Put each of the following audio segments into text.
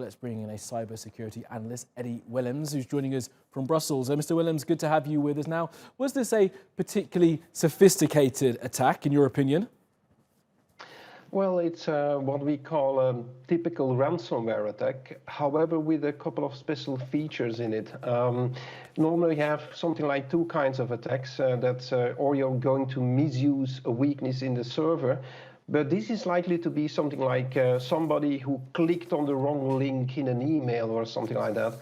let's bring in a cybersecurity analyst, Eddy Willems, who's joining us from Brussels. Mr. Willems, good to have you with us now. Was this a particularly sophisticated attack, in your opinion? Well, it's what we call a typical ransomware attack, however, with a couple of special features in it. Normally you have something like two kinds of attacks, or you're going to misuse a weakness in the server. But this is likely to be something like somebody who clicked on the wrong link in an email or something like that.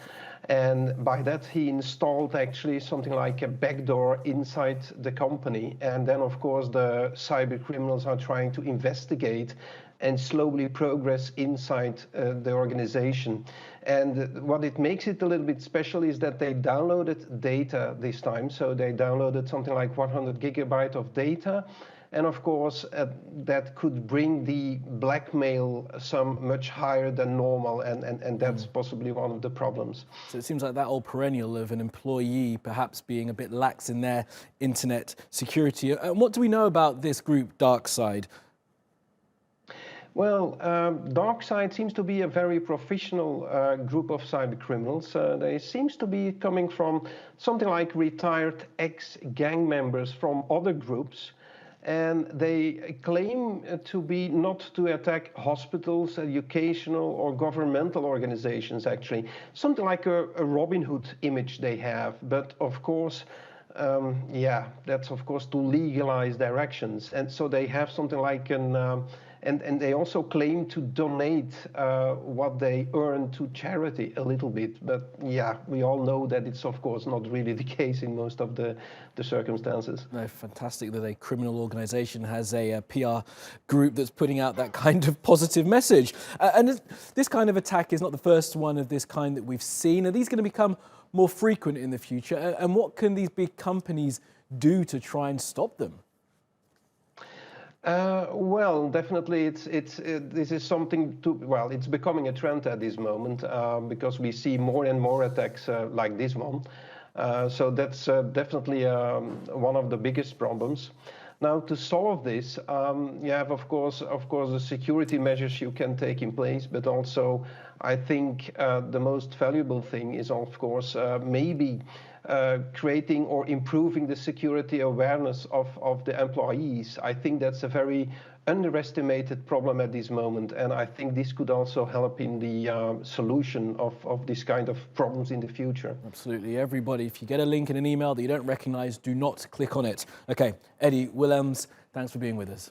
And by that, he installed actually something like a backdoor inside the company. And then, of course, the cyber criminals are trying to investigate and slowly progress inside the organization. And what it makes it a little bit special is that they downloaded data this time. So they downloaded something like 100 gigabytes of data. And of course, that could bring the blackmail sum much higher than normal, and that's possibly one of the problems. So it seems like that old perennial of an employee perhaps being a bit lax in their internet security. And what do we know about this group, DarkSide? Well, DarkSide seems to be a very professional group of cyber criminals. They seems to be coming from something like retired ex-gang members from other groups. And they claim to be not to attack hospitals, educational or governmental organizations, actually. Something like a Robin Hood image they have. But of course, that's of course to legalize their actions. And so they have something like an... And they also claim to donate what they earn to charity a little bit. But yeah, we all know that it's of course not really the case in most of the circumstances. No, fantastic that a criminal organization has a PR group that's putting out that kind of positive message. And this kind of attack is not the first one of this kind that we've seen. Are these going to become more frequent in the future? And what can these big companies do to try and stop them? Well, definitely, this is something it's becoming a trend at this moment because we see more and more attacks like this one. So that's definitely one of the biggest problems. Now, to solve this, you have, of course, the security measures you can take in place, but also, I think the most valuable thing is, of course, maybe creating or improving the security awareness of the employees. I think that's a very underestimated problem at this moment, and I think this could also help in the solution of this kind of problems in the future. Absolutely. Everybody, if you get a link in an email that you don't recognize, do not click on it. Okay, Eddy Willems, thanks for being with us.